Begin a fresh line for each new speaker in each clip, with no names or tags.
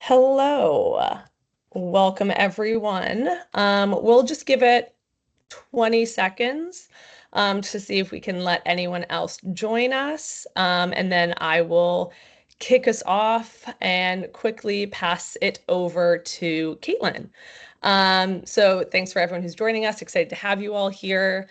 Hello. Welcome, everyone. We'll just give it 20 seconds to see if we can let anyone else join us. And then I will kick us off and quickly pass it over to Katlynne. So thanks for everyone who's joining us. Excited to have you all here.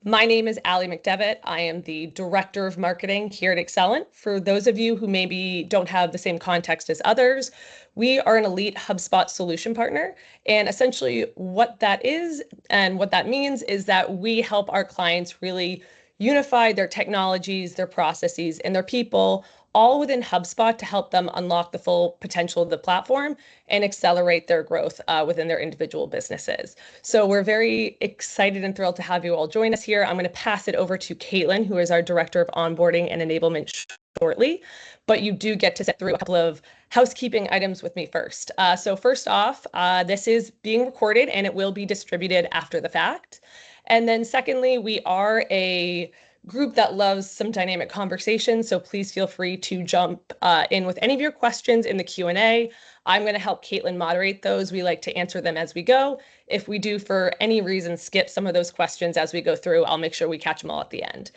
My name is Allie McDevitt. I am the Director of Marketing here at Accelant. For those of you who maybe don't have the same context as others, we are an elite HubSpot solution partner. And essentially what that is and what that means is that we help our clients really unify their technologies, their processes, and their people all within HubSpot to help them unlock the full potential of the platform and accelerate their growth within their individual businesses. So we're very excited and thrilled to have you all join us here. I'm going to pass it over to Katlynne, who is our Director of Onboarding and Enablement shortly, but you do get to sit through a couple of housekeeping items with me first. So first off, this is being recorded and it will be distributed after the fact. And then secondly, we are a group that loves some dynamic conversation, so please feel free to jump in with any of your questions in the Q&A. I'm going to help Katlynne moderate those. We like to answer them as we go. If we do, for any reason, skip some of those questions as we go through, I'll make sure we catch them all at the end.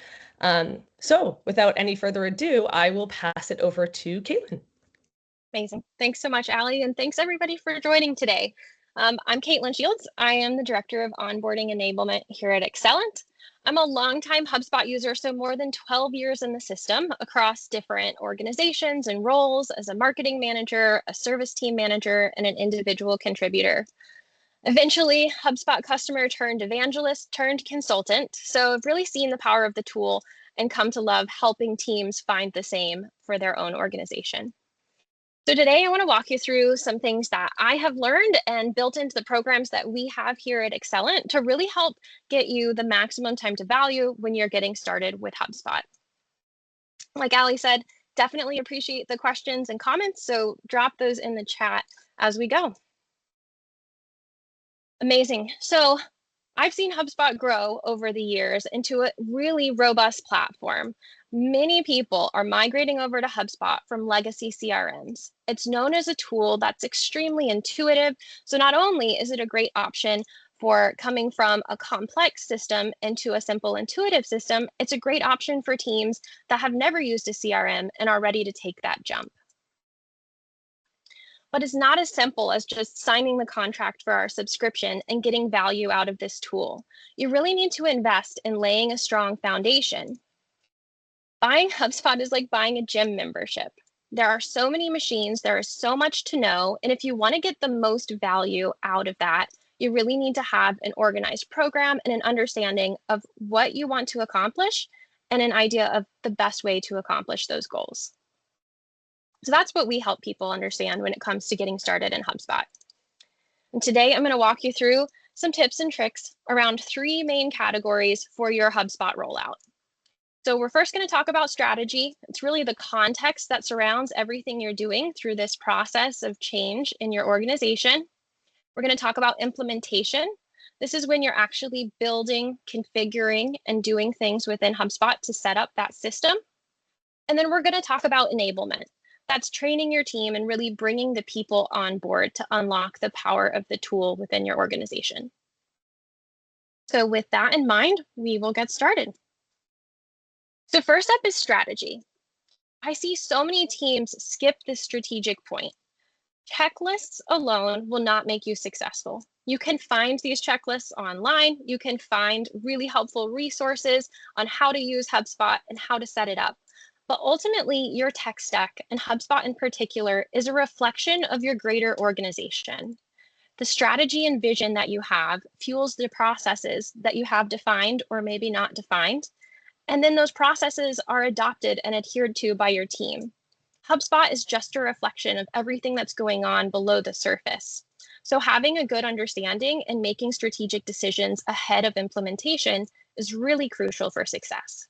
So without any further ado, I will pass it over to Katlynne.
Amazing. Thanks so much, Allie, and thanks everybody for joining today. I'm Katlynne Shields. I am the Director of Onboarding Enablement here at Accelant. I'm a longtime HubSpot user, so more than 12 years in the system across different organizations and roles as a marketing manager, a service team manager, and an individual contributor. Eventually, HubSpot customer turned evangelist turned consultant, so I've really seen the power of the tool and come to love helping teams find the same for their own organization. So today I want to walk you through some things that I have learned and built into the programs that we have here at Accelant to really help get you the maximum time to value when you're getting started with HubSpot. Like Allie said, definitely appreciate the questions and comments, so drop those in the chat as we go. Amazing. So I've seen HubSpot grow over the years into a really robust platform. Many people are migrating over to HubSpot from legacy CRMs. It's known as a tool that's extremely intuitive. So not only is it a great option for coming from a complex system into a simple intuitive system, it's a great option for teams that have never used a CRM and are ready to take that jump. But it's not as simple as just signing the contract for our subscription and getting value out of this tool. You really need to invest in laying a strong foundation. Buying HubSpot is like buying a gym membership. There are so many machines, there is so much to know, and if you want to get the most value out of that, you really need to have an organized program and an understanding of what you want to accomplish and an idea of the best way to accomplish those goals. So that's what we help people understand when it comes to getting started in HubSpot. And today I'm going to walk you through some tips and tricks around 3 main categories for your HubSpot rollout. So we're first going to talk about strategy. It's really the context that surrounds everything you're doing through this process of change in your organization. We're going to talk about implementation. This is when you're actually building, configuring, and doing things within HubSpot to set up that system. And then we're going to talk about enablement. That's training your team and really bringing the people on board to unlock the power of the tool within your organization. So with that in mind, we will get started. So first up is strategy. I see so many teams skip this strategic point. Checklists alone will not make you successful. You can find these checklists online. You can find really helpful resources on how to use HubSpot and how to set it up. But ultimately, your tech stack, and HubSpot in particular, is a reflection of your greater organization. The strategy and vision that you have fuels the processes that you have defined or maybe not defined. And then those processes are adopted and adhered to by your team. HubSpot is just a reflection of everything that's going on below the surface. So having a good understanding and making strategic decisions ahead of implementation is really crucial for success.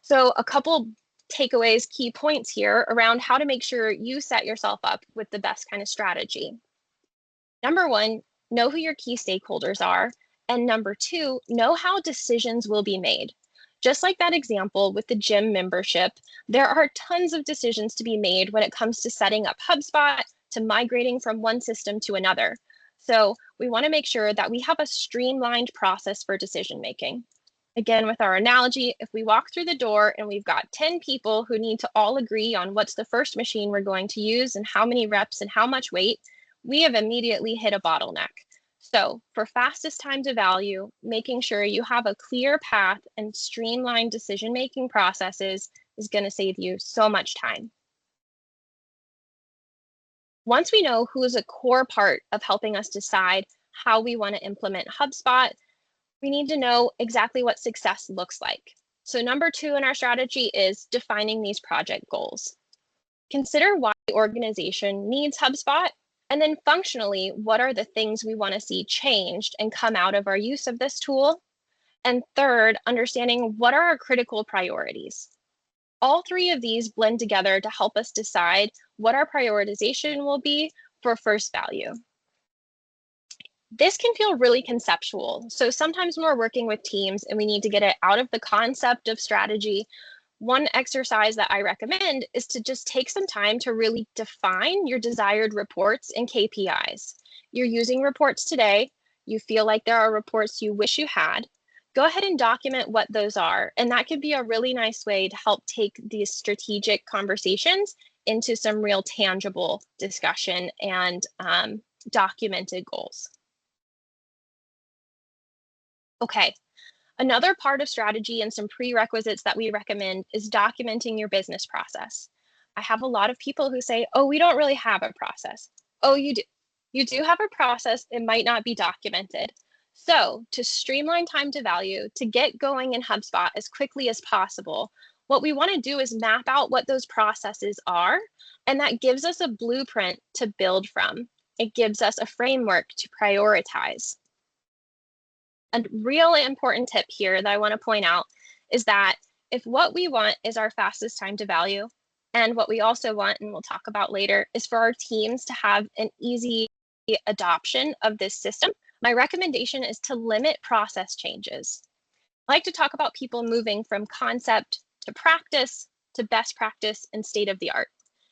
So a couple takeaways, key points here around how to make sure you set yourself up with the best kind of strategy. Number 1, know who your key stakeholders are. And number 2, know how decisions will be made. Just like that example with the gym membership, there are tons of decisions to be made when it comes to setting up HubSpot, to migrating from one system to another. So we want to make sure that we have a streamlined process for decision making. Again, with our analogy, if we walk through the door and we've got 10 people who need to all agree on what's the first machine we're going to use and how many reps and how much weight, we have immediately hit a bottleneck. So for fastest time to value, making sure you have a clear path and streamlined decision-making processes is going to save you so much time. Once we know who is a core part of helping us decide how we want to implement HubSpot, we need to know exactly what success looks like. So number 2 in our strategy is defining these project goals. Consider why the organization needs HubSpot, and then functionally, what are the things we want to see changed and come out of our use of this tool? And third, understanding what are our critical priorities. All 3 of these blend together to help us decide what our prioritization will be for first value. This can feel really conceptual. So sometimes when we're working with teams and we need to get it out of the concept of strategy, one exercise that I recommend is to just take some time to really define your desired reports and KPIs. You're using reports today. You feel like there are reports you wish you had. Go ahead and document what those are. And that could be a really nice way to help take these strategic conversations into some real tangible discussion and documented goals. Okay. Another part of strategy and some prerequisites that we recommend is documenting your business process. I have a lot of people who say, oh, we don't really have a process. Oh, you do. You do have a process. It might not be documented. So to streamline time to value, to get going in HubSpot as quickly as possible, what we want to do is map out what those processes are, and that gives us a blueprint to build from. It gives us a framework to prioritize. A really important tip here that I want to point out is that if what we want is our fastest time to value, and what we also want, and we'll talk about later, is for our teams to have an easy adoption of this system, my recommendation is to limit process changes. I like to talk about people moving from concept to practice to best practice and state of the art.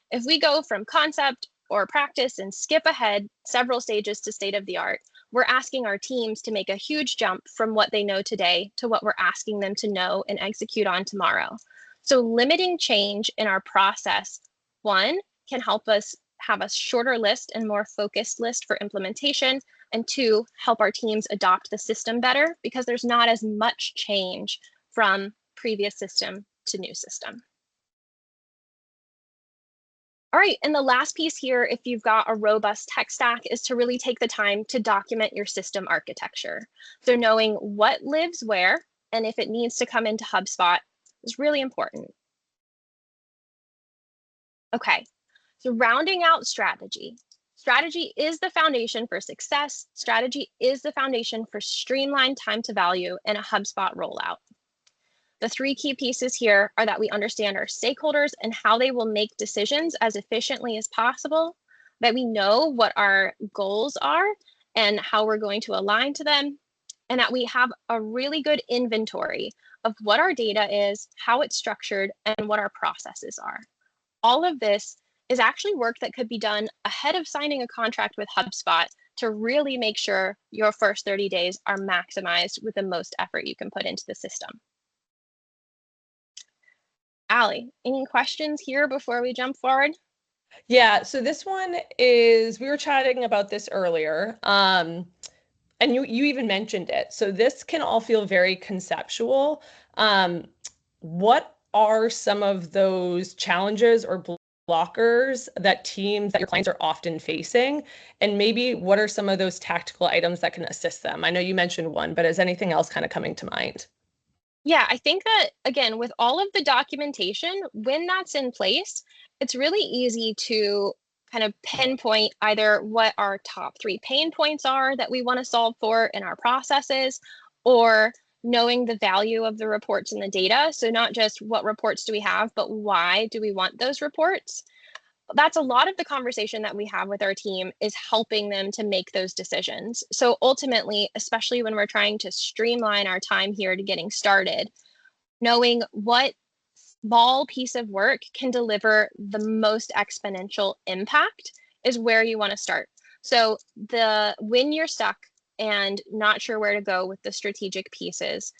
If we go from concept or practice and skip ahead several stages to state of the art, we're asking our teams to make a huge jump from what they know today to what we're asking them to know and execute on tomorrow. So limiting change in our process, 1, can help us have a shorter list and more focused list for implementation, and 2, help our teams adopt the system better because there's not as much change from previous system to new system. All right, and the last piece here, if you've got a robust tech stack, is to really take the time to document your system architecture. So knowing what lives where, and if it needs to come into HubSpot is really important. Okay, so rounding out strategy. Strategy is the foundation for success. Strategy is the foundation for streamlined time to value and a HubSpot rollout. The 3 key pieces here are that we understand our stakeholders and how they will make decisions as efficiently as possible, that we know what our goals are and how we're going to align to them, and that we have a really good inventory of what our data is, how it's structured, and what our processes are. All of this is actually work that could be done ahead of signing a contract with HubSpot to really make sure your first 30 days are maximized with the most effort you can put into the system. Allie, any questions here before we jump forward?
Yeah, so this one is, we were chatting about this earlier, and you even mentioned it. So this can all feel very conceptual. What are some of those challenges or blockers that teams, that your clients are often facing? And maybe what are some of those tactical items that can assist them? I know you mentioned one, but is anything else kind of coming to mind?
Yeah, I think that, again, with all of the documentation, when that's in place, it's really easy to kind of pinpoint either what our top 3 pain points are that we want to solve for in our processes, or knowing the value of the reports and the data. So not just what reports do we have, but why do we want those reports? That's a lot of the conversation that we have with our team, is helping them to make those decisions. So ultimately, especially when we're trying to streamline our time here to getting started, Knowing what small piece of work can deliver the most exponential impact is where you want to start. So when you're stuck and not sure where to go with the strategic pieces,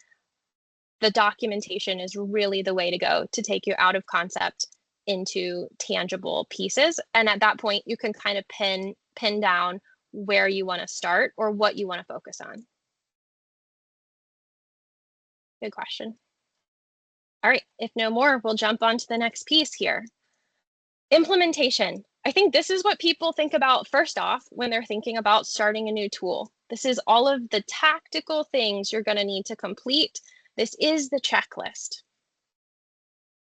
the documentation is really the way to go to take you out of concept into tangible pieces. And at that point, you can kind of pin down where you want to start or what you want to focus on. Good question. All right, if no more, we'll jump on to the next piece here. Implementation. I think this is what people think about first off when they're thinking about starting a new tool. This is all of the tactical things you're going to need to complete. This is the checklist.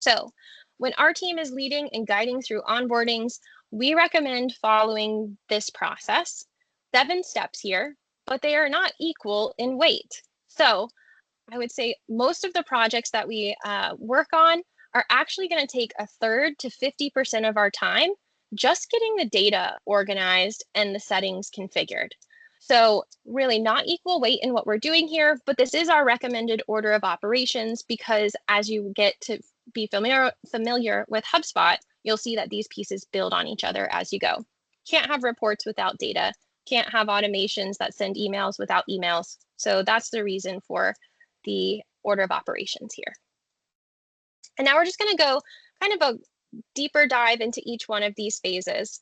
So when our team is leading and guiding through onboardings, we recommend following this process. 7 steps here, but they are not equal in weight. So I would say most of the projects that we work on are actually going to take 1/3 to 50% of our time just getting the data organized and the settings configured. So really not equal weight in what we're doing here, but this is our recommended order of operations because as you get to be familiar with HubSpot, you'll see that these pieces build on each other as you go. Can't have reports without data, can't have automations that send emails without emails. So that's the reason for the order of operations here. And now we're just going to go kind of a deeper dive into each one of these phases.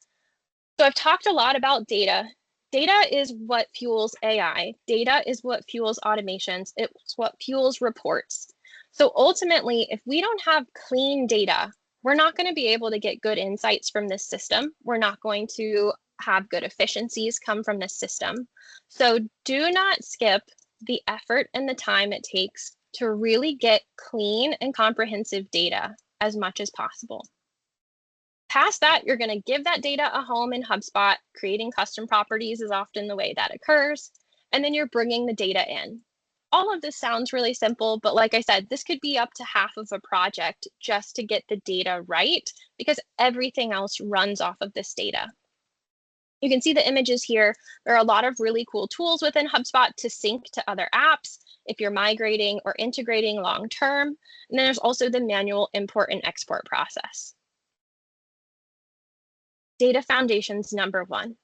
So I've talked a lot about data. Data is what fuels AI. Data is what fuels automations. It's what fuels reports. So ultimately, if we don't have clean data, we're not going to be able to get good insights from this system. We're not going to have good efficiencies come from this system. So do not skip the effort and the time it takes to really get clean and comprehensive data as much as possible. Past that, you're going to give that data a home in HubSpot. Creating custom properties is often the way that occurs. And then you're bringing the data in. All of this sounds really simple, but like I said, this could be up to half of a project just to get the data right because everything else runs off of this data. You can see the images here. There are a lot of really cool tools within HubSpot to sync to other apps if you're migrating or integrating long-term. And then there's also the manual import and export process. Data foundations, number 1.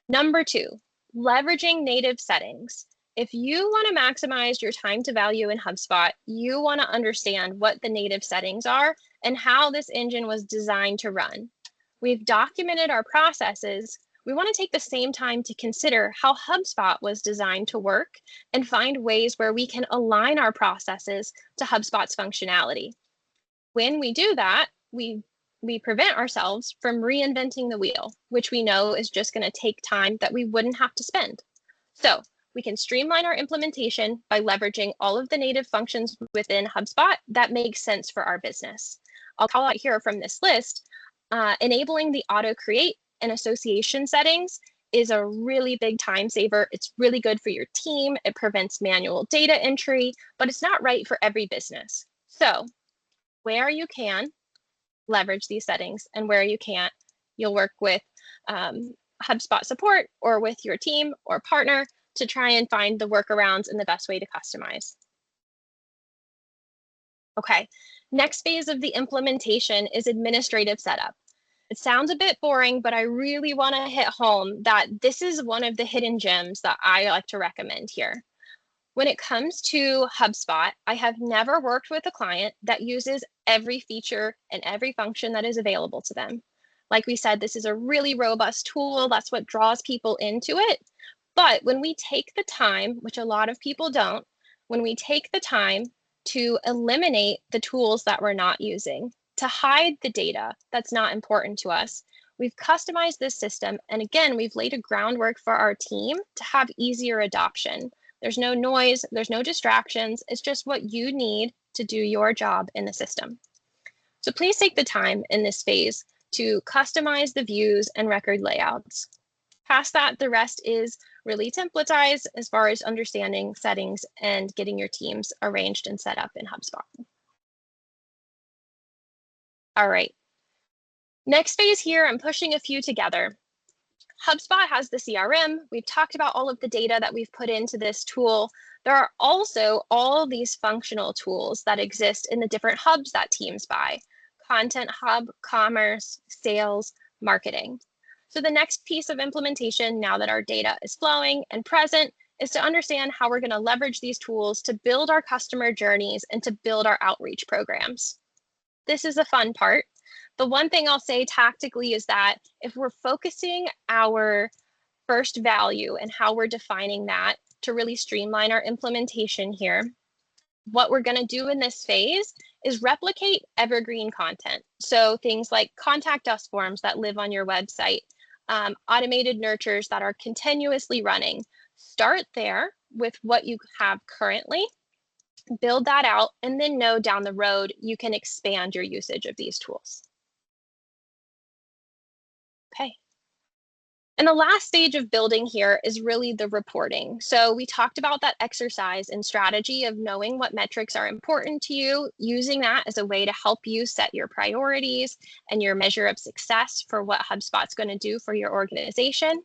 Number 2, leveraging native settings. If you want to maximize your time to value in HubSpot, you want to understand what the native settings are and how this engine was designed to run. We've documented our processes. We want to take the same time to consider how HubSpot was designed to work and find ways where we can align our processes to HubSpot's functionality. When we do that, we prevent ourselves from reinventing the wheel, which we know is just going to take time that we wouldn't have to spend. So we can streamline our implementation by leveraging all of the native functions within HubSpot that make sense for our business. I'll call out here from this list, enabling the auto create and association settings is a really big time saver. It's really good for your team. It prevents manual data entry, but it's not right for every business. So where you can, leverage these settings, and where you can't, you'll work with HubSpot support or with your team or partner to try and find the workarounds and the best way to customize. Okay, next phase of the implementation is administrative setup. It sounds a bit boring, but I really want to hit home that this is one of the hidden gems that I like to recommend here. When it comes to HubSpot, I have never worked with a client that uses every feature and every function that is available to them. Like we said, this is a really robust tool. That's what draws people into it. But when we take the time, which a lot of people don't, when we take the time to eliminate the tools that we're not using, to hide the data that's not important to us, we've customized this system. And again, we've laid a groundwork for our team to have easier adoption. There's no noise, there's no distractions. It's just what you need to do your job in the system. So please take the time in this phase to customize the views and record layouts. Past that, the rest is really templatized as far as understanding settings and getting your teams arranged and set up in HubSpot. All right. Next phase here, I'm pushing a few together. HubSpot has the CRM. We've talked about all of the data that we've put into this tool. There are also all these functional tools that exist in the different hubs that teams buy: Content Hub, Commerce, Sales, Marketing. So the next piece of implementation, now that our data is flowing and present, is to understand how we're going to leverage these tools to build our customer journeys and to build our outreach programs. This is the fun part. The one thing I'll say tactically is that if we're focusing our first value and how we're defining that to really streamline our implementation here, what we're going to do in this phase is replicate evergreen content. So things like contact us forms that live on your website, automated nurtures that are continuously running. Start there with what you have currently, build that out, and then know down the road you can expand your usage of these tools. Okay. And the last stage of building here is really the reporting. So we talked about that exercise and strategy of knowing what metrics are important to you, using that as a way to help you set your priorities and your measure of success for what HubSpot's going to do for your organization.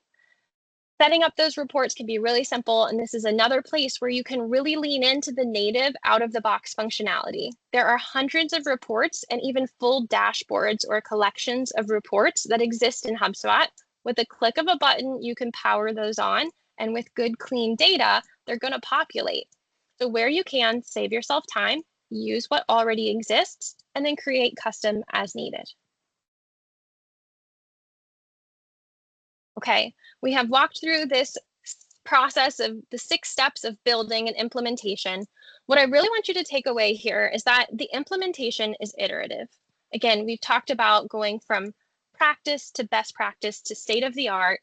Setting up those reports can be really simple, and this is another place where you can really lean into the native out-of-the-box functionality. There are hundreds of reports and even full dashboards or collections of reports that exist in HubSpot. With a click of a button, you can power those on, and with good, clean data, they're going to populate. So where you can, save yourself time, use what already exists, and then create custom as needed. Okay, we have walked through this process of the 6 steps of building and implementation. What I really want you to take away here is that the implementation is iterative. Again, we've talked about going from practice to best practice to state of the art.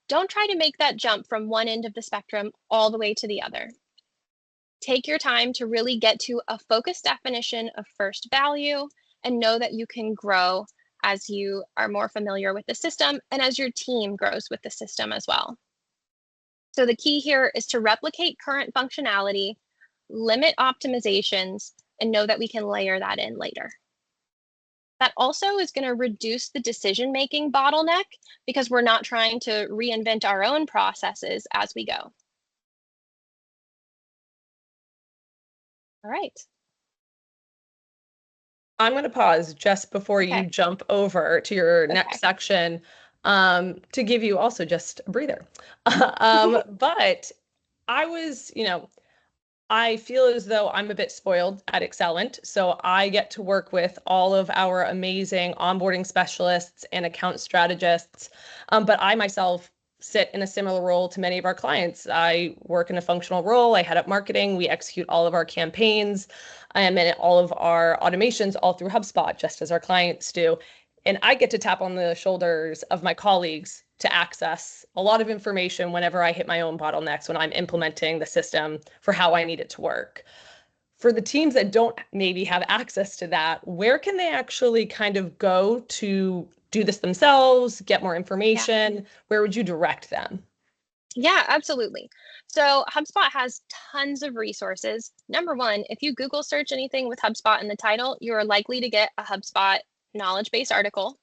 Don't try to make that jump from one end of the spectrum all the way to the other. Take your time to really get to a focused definition of first value and know that you can grow as you are more familiar with the system and as your team grows with the system as well. So the key here is to replicate current functionality, limit optimizations, and know that we can layer that in later. That also is going to reduce the decision-making bottleneck because we're not trying to reinvent our own processes as we go. All right.
I'm going to pause just before you jump over to your next section to give you also just a breather. But I was, I feel as though I'm a bit spoiled at Accelant. So I get to work with all of our amazing onboarding specialists and account strategists. But I myself sit in a similar role to many of our clients. I work in a functional role. I head up marketing. We execute all of our campaigns and all of our automations all through HubSpot, just as our clients do. And I get to tap on the shoulders of my colleagues to access a lot of information whenever I hit my own bottlenecks when I'm implementing the system for how I need it to work. For the teams that don't maybe have access to that, where can they actually kind of go to do this themselves, get more information? Yeah. Where would you direct them?
Yeah, absolutely. So HubSpot has tons of resources. Number one, if you Google search anything with HubSpot in the title, you are likely to get a HubSpot knowledge base article.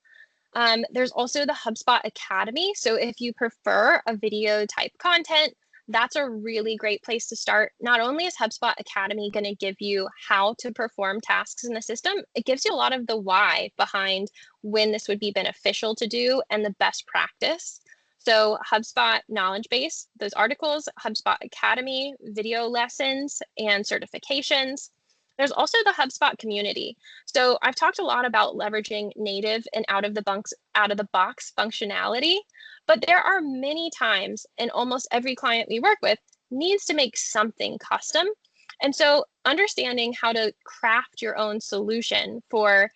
There's also the HubSpot Academy. So if you prefer a video type content, that's a really great place to start. Not only is HubSpot Academy going to give you how to perform tasks in the system, it gives you a lot of the why behind when this would be beneficial to do and the best practice. So HubSpot knowledge base, those articles, HubSpot Academy, video lessons, and certifications. There's also the HubSpot community. So I've talked a lot about leveraging native and out of the box functionality, but there are many times, and almost every client we work with needs to make something custom. And so understanding how to craft your own solution for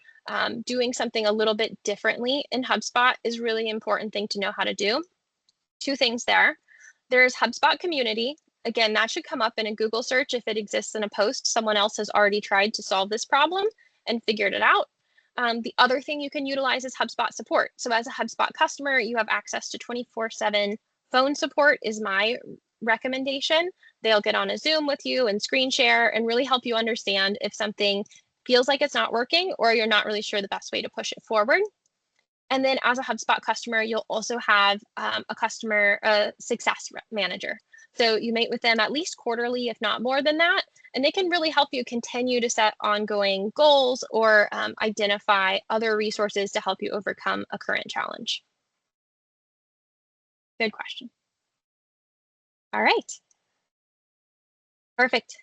doing something a little bit differently in HubSpot is really important thing to know how to do. 2 things there. There's HubSpot community. Again, that should come up in a Google search if it exists in a post. Someone else has already tried to solve this problem and figured it out. The other thing you can utilize is HubSpot support. So as a HubSpot customer, you have access to 24/7 phone support is my recommendation. They'll get on a Zoom with you and screen share and really help you understand if something feels like it's not working or you're not really sure the best way to push it forward. And then as a HubSpot customer, you'll also have a customer success manager. So you meet with them at least quarterly, if not more than that, and they can really help you continue to set ongoing goals or identify other resources to help you overcome a current challenge. Good question. All right. Perfect.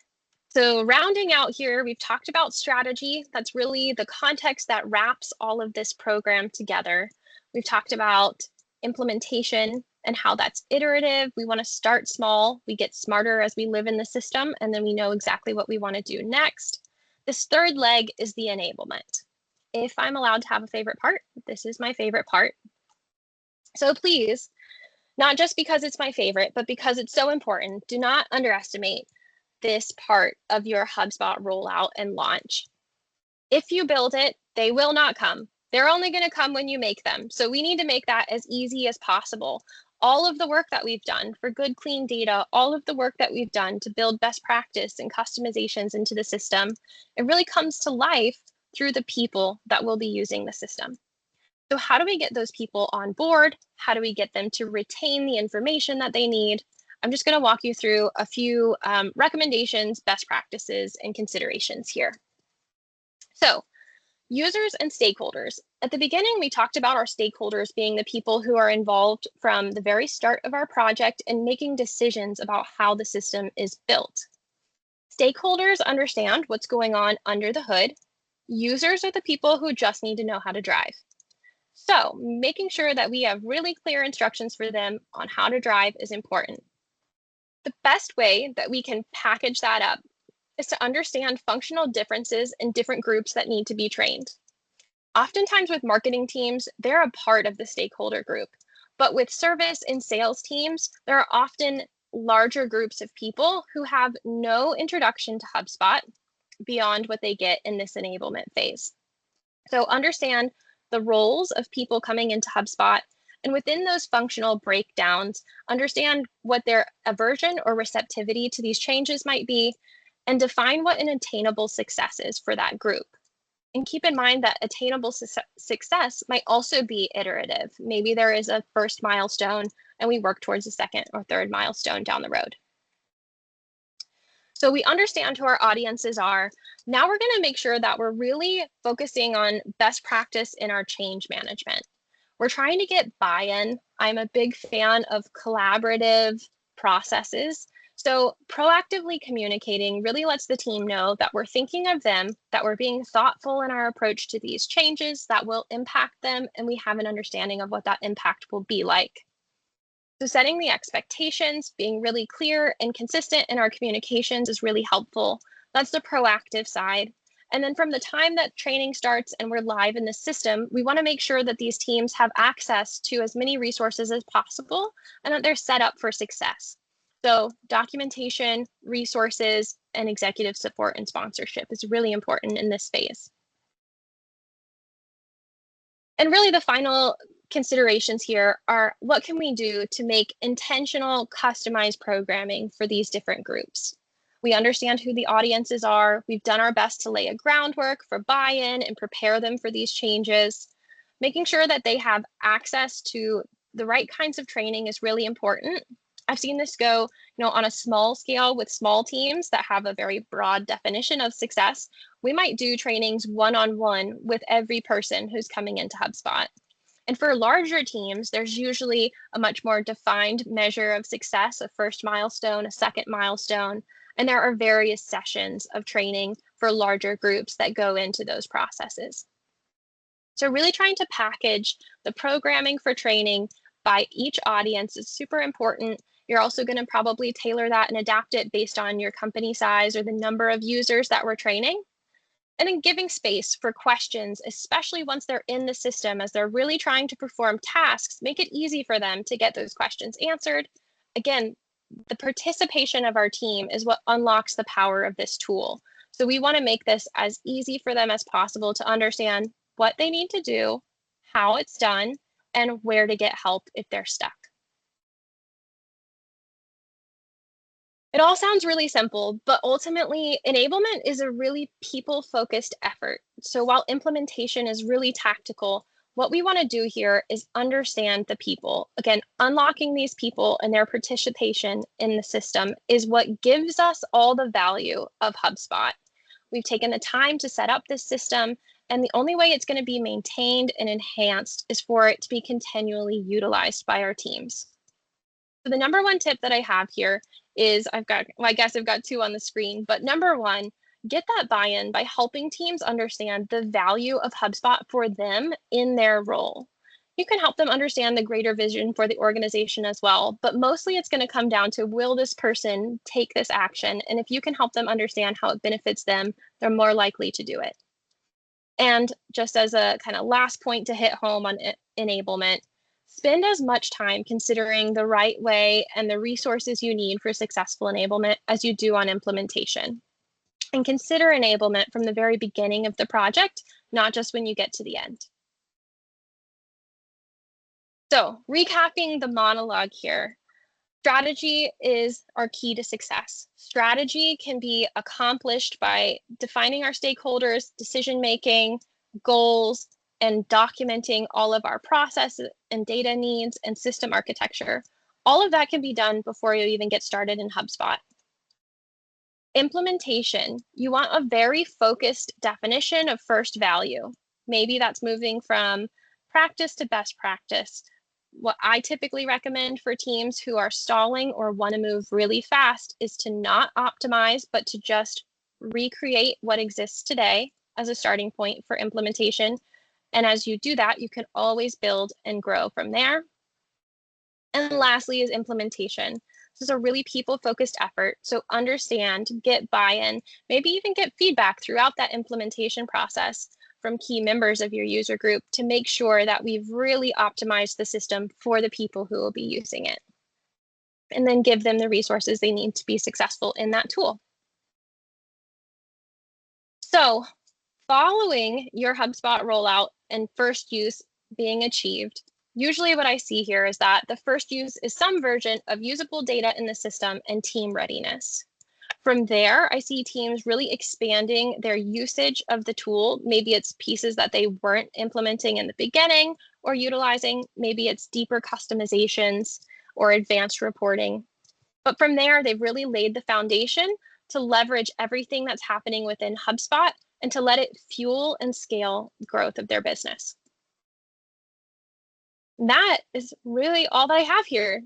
So rounding out here, we've talked about strategy. That's really the context that wraps all of this program together. We've talked about implementation and how that's iterative. We want to start small. We get smarter as we live in the system, and then we know exactly what we want to do next. This third leg is the enablement. If I'm allowed to have a favorite part, this is my favorite part. So please, not just because it's my favorite, but because it's so important, do not underestimate this part of your HubSpot rollout and launch. If you build it, they will not come. They're only going to come when you make them. So we need to make that as easy as possible. All of the work that we've done for good, clean data, all of the work that we've done to build best practice and customizations into the system, it really comes to life through the people that will be using the system. So how do we get those people on board? How do we get them to retain the information that they need? I'm just going to walk you through a few recommendations, best practices, and considerations here. So users and stakeholders. At the beginning, we talked about our stakeholders being the people who are involved from the very start of our project and making decisions about how the system is built. Stakeholders understand what's going on under the hood. Users are the people who just need to know how to drive. So making sure that we have really clear instructions for them on how to drive is important. The best way that we can package that up is to understand functional differences in different groups that need to be trained. Oftentimes with marketing teams, they're a part of the stakeholder group, but with service and sales teams, there are often larger groups of people who have no introduction to HubSpot beyond what they get in this enablement phase. So understand the roles of people coming into HubSpot, and within those functional breakdowns, understand what their aversion or receptivity to these changes might be, and define what an attainable success is for that group. And keep in mind that attainable success might also be iterative. Maybe there is a first milestone, and we work towards a second or third milestone down the road. So we understand who our audiences are. Now we're going to make sure that we're really focusing on best practice in our change management. We're trying to get buy-in. I'm a big fan of collaborative processes. So proactively communicating really lets the team know that we're thinking of them, that we're being thoughtful in our approach to these changes that will impact them, and we have an understanding of what that impact will be like. So setting the expectations, being really clear and consistent in our communications is really helpful. That's the proactive side. And then from the time that training starts and we're live in the system, we want to make sure that these teams have access to as many resources as possible and that they're set up for success. So documentation, resources, and executive support and sponsorship is really important in this phase. And really the final considerations here are what can we do to make intentional, customized programming for these different groups? We understand who the audiences are. We've done our best to lay a groundwork for buy-in and prepare them for these changes. Making sure that they have access to the right kinds of training is really important. I've seen this go, on a small scale with small teams that have a very broad definition of success. We might do trainings one-on-one with every person who's coming into HubSpot. And for larger teams, there's usually a much more defined measure of success, a first milestone, a second milestone, and there are various sessions of training for larger groups that go into those processes. So really trying to package the programming for training by each audience is super important. You're also going to probably tailor that and adapt it based on your company size or the number of users that we're training. And then giving space for questions, especially once they're in the system, as they're really trying to perform tasks, make it easy for them to get those questions answered. Again, the participation of our team is what unlocks the power of this tool. So we want to make this as easy for them as possible to understand what they need to do, how it's done, and where to get help if they're stuck. It all sounds really simple, but ultimately enablement is a really people-focused effort. So while implementation is really tactical, What we want to do here is understand the people. Again, unlocking these people and their participation in the system is what gives us all the value of HubSpot. We've taken the time to set up this system, and the only way it's going to be maintained and enhanced is for it to be continually utilized by our teams. So the number one tip that I have here is I guess I've got two on the screen, but number one, get that buy-in by helping teams understand the value of HubSpot for them in their role. You can help them understand the greater vision for the organization as well, but mostly it's going to come down to, will this person take this action? And if you can help them understand how it benefits them, they're more likely to do it. And just as a kind of last point to hit home on enablement, spend as much time considering the right way and the resources you need for successful enablement as you do on implementation. And consider enablement from the very beginning of the project, not just when you get to the end. So, recapping the monologue here, strategy is our key to success. Strategy can be accomplished by defining our stakeholders, decision-making, goals, and documenting all of our process and data needs and system architecture. All of that can be done before you even get started in HubSpot. Implementation, you want a very focused definition of first value. Maybe that's moving from practice to best practice. What I typically recommend for teams who are stalling or want to move really fast is to not optimize, but to just recreate what exists today as a starting point for implementation. And as you do that, you can always build and grow from there. And lastly is implementation. This is a really people-focused effort, so understand, get buy-in, maybe even get feedback throughout that implementation process from key members of your user group to make sure that we've really optimized the system for the people who will be using it. And then give them the resources they need to be successful in that tool. So, following your HubSpot rollout and first use being achieved, usually what I see here is that the first use is some version of usable data in the system and team readiness. From there, I see teams really expanding their usage of the tool. Maybe it's pieces that they weren't implementing in the beginning or utilizing. Maybe it's deeper customizations or advanced reporting. But from there, they've really laid the foundation to leverage everything that's happening within HubSpot and to let it fuel and scale growth of their business. And that is really all that I have here.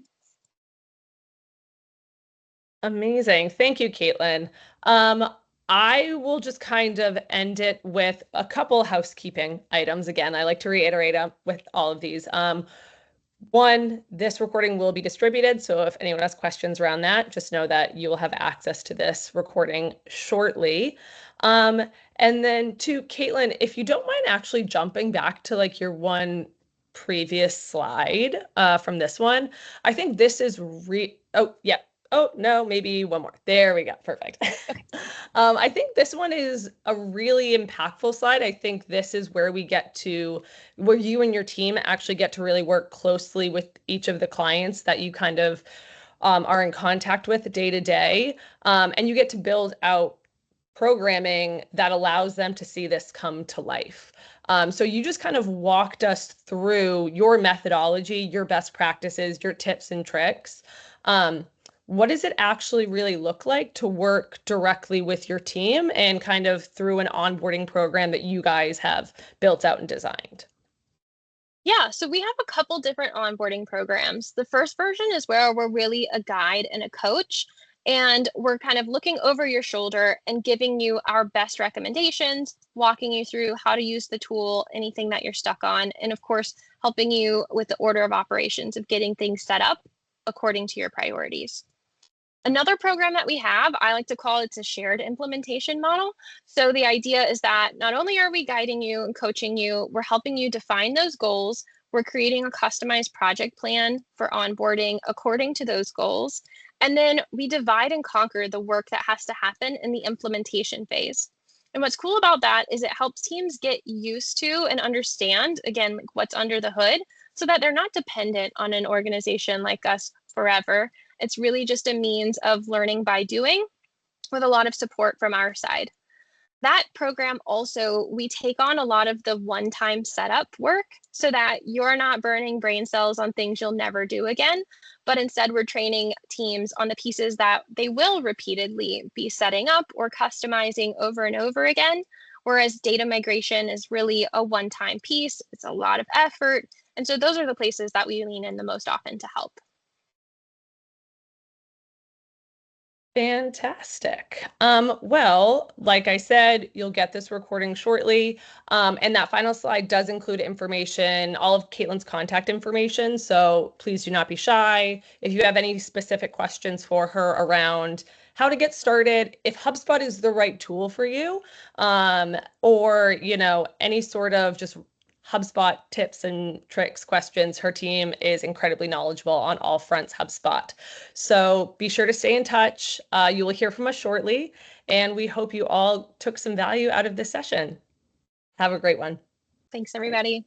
Amazing. Thank you, Katlynne. I will just kind of end it with a couple housekeeping items. Again, I like to reiterate with all of these. One, this recording will be distributed, so if anyone has questions around that, just know that you will have access to this recording shortly. And then two, Katlynne, if you don't mind actually jumping back to like your one previous slide from this one, I think this is oh, yeah. Oh, no, maybe one more. There we go. Perfect.
Okay.
I think this one is a really impactful slide. I think this is where where you and your team actually get to really work closely with each of the clients that you kind of are in contact with day to day. And you get to build out programming that allows them to see this come to life. So you just kind of walked us through your methodology, your best practices, your tips and tricks. What does it actually really look like to work directly with your team and kind of through an onboarding program that you guys have built out and designed?
Yeah, so we have a couple different onboarding programs. The first version is where we're really a guide and a coach, and we're kind of looking over your shoulder and giving you our best recommendations, walking you through how to use the tool, anything that you're stuck on, and of course, helping you with the order of operations of getting things set up according to your priorities. Another program that we have, I like to call it a shared implementation model. So the idea is that not only are we guiding you and coaching you, we're helping you define those goals. We're creating a customized project plan for onboarding according to those goals. And then we divide and conquer the work that has to happen in the implementation phase. And what's cool about that is it helps teams get used to and understand, again, like what's under the hood, so that they're not dependent on an organization like us forever. It's really just a means of learning by doing with a lot of support from our side. That program also, we take on a lot of the one-time setup work so that you're not burning brain cells on things you'll never do again, but instead we're training teams on the pieces that they will repeatedly be setting up or customizing over and over again. Whereas data migration is really a one-time piece, it's a lot of effort. And so those are the places that we lean in the most often to help.
Fantastic. Well, like I said, you'll get this recording shortly. And that final slide does include information, all of Katlynne's contact information. So please do not be shy. If you have any specific questions for her around how to get started, if HubSpot is the right tool for you, or, any sort of just HubSpot tips and tricks, questions. Her team is incredibly knowledgeable on all fronts HubSpot. So be sure to stay in touch. You will hear from us shortly, and we hope you all took some value out of this session. Have a great one.
Thanks, everybody.